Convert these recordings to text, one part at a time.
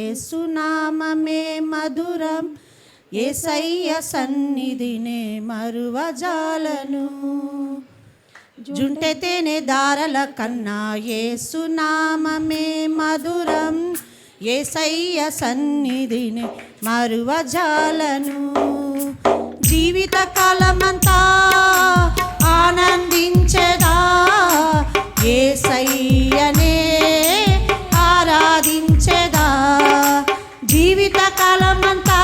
యేసునామమే మధురం, యేసయ్య సన్నిధినే మరువజాలను. జుంటె తేనె దారల కన్నా యేసునామమే మధురం, యేసయ్య సన్నిధినే మరువజాలను. జీవిత కాలమంతా ఆనందించెదా, యేసయ్యనే ఆరాధించెదా. జీవిత కాలమంతా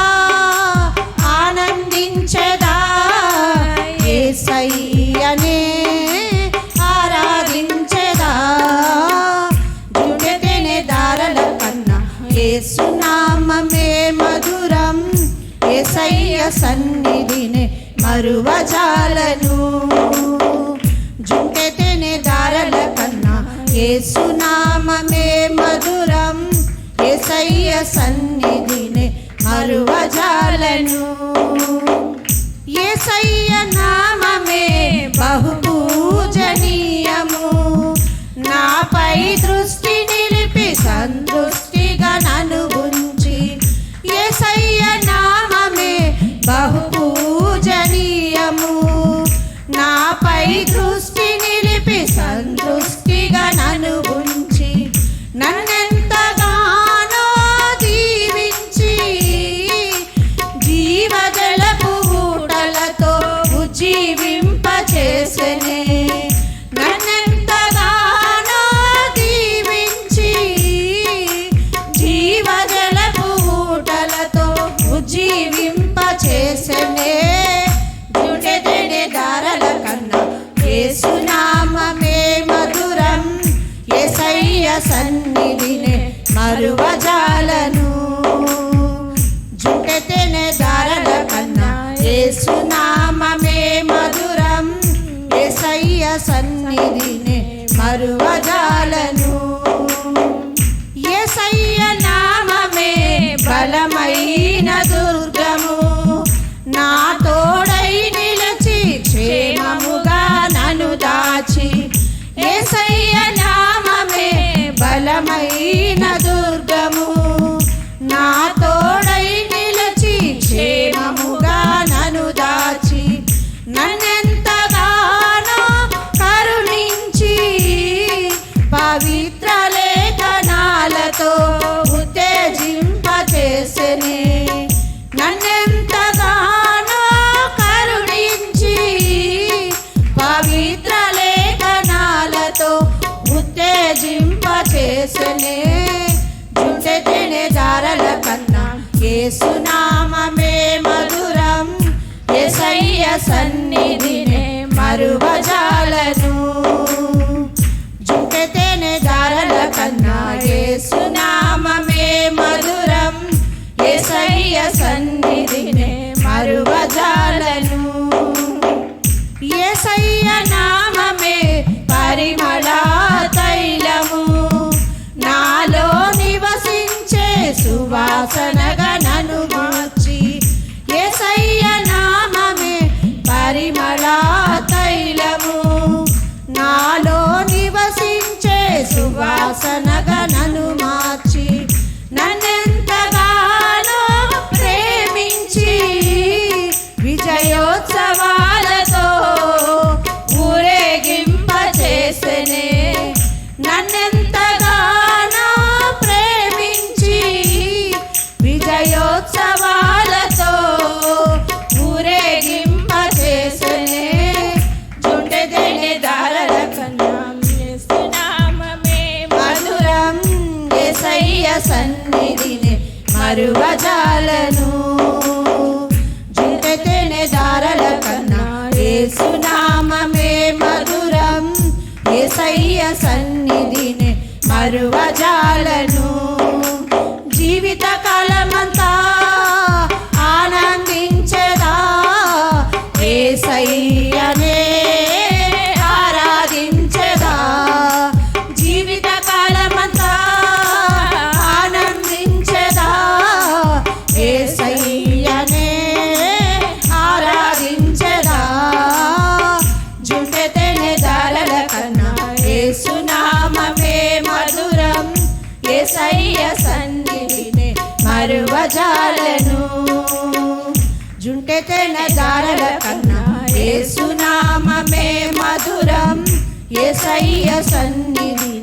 ఆనందించెదా, యేసయ్యనే ఆరాధించెదా. జుండెతేనే దారల కన్నా యేసునామమే మధురం, యేసయ్య సన్నిధినే మరువజాలను. జుండెతేనే దారల కన్నా యేసునామమే మధురం, యేసయ్య సన్నిధినే మరువజాలను. యేసయ్య నామమే బహు పూజనీయము, నాపై దృష్టి నిలిపి సంతృష్టిగా నన్ను ఉంచి. యేసయ్య నామమే బహు పూజనీయము, నాపై దృష్టి నిలిపి సంతృష్టిగా నన్ను ఉంచి. నన్నెంతగానో దీవించి జీవజలపు ఊటలతో ఉజ్జీవింపచేసెనే. నన్నెంతగానో దీవించి జీవజలపు ఊటలతో ఉజ్జీవింపచేసెనే. జుండెతేనె దారల కన్నా యేసునామమే మధురం, యేసయ్య సన్నిధినే మరువజాలను. జుండెతేనె దారల కన్నా యేసునామమే మధురం, యేసయ్య సన్నిధినే మరువజాలను. యేసయ్య నామమే బలమైన దుర్గము, నా తోడై నిలచి క్షేమముగా నన్ను దాచి. యేసయ్య నామమే బలమైన దుర్గము, నా తోడై నిలచి క్షేమముగా నన్ను దాచి. నన్నెంతగానో కరుణించి పవిత్ర లేఖనాలతో ఉత్తేజింపచేసెనే. నన్నెంతగానో కరుణించి పవిత్ర లేఖనాలతో ఉత్తేజింపచేసెనే. జుండెతేనె దారల కన్నా యేసునామమే మధురం, యేసయ్య సన్నిధినే మరువజాలను. జుండెతేనె దారల కన్నా యేసునామమే మధురం, యేసయ్య సన్నిధినే మరువజాలను. యేసయ్య నామమే పరిమళ తైలము, నాలో నివసించే సువాసనగా నన్ను మార్చి. యేసయ్య నామమే పరిమళ తైలము, నాలో నివసించే సువాసనగా నన్ను మార్చి. నన్నెంతగానో ప్రేమించి విజయోత్సవాలతో ఊరేగింపచేసెనే. నన్నెంతగానో ప్రేమించి విజయోత్సవాలతో ఊరేగింపచేసెనే. జుండెతేనె దారల కన్నా యేసునామమే మధురం, యేసయ్య సన్నిధినే మరువజాలను. జుండెతేనె దారల కన్నా యేసునామమే మధురం, యేసయ్య సన్నిధినే మరువజాలను. జీవిత కాలమంతా ఆనందించెదా, యేసయ్యనే ఆరాధించెదా. జీవిత కాలమంతా ఆనందించెదా, యేసయ్యనే ఆరాధించెదా. జుండెతేనె దారల కన్నా యేసునామమే మధురం, యేసయ్య సన్నిధినే మరువజాలను జుంటెతెన జారల కన్నా యేసునామమే మధురం యేసయ్య సన్నిధి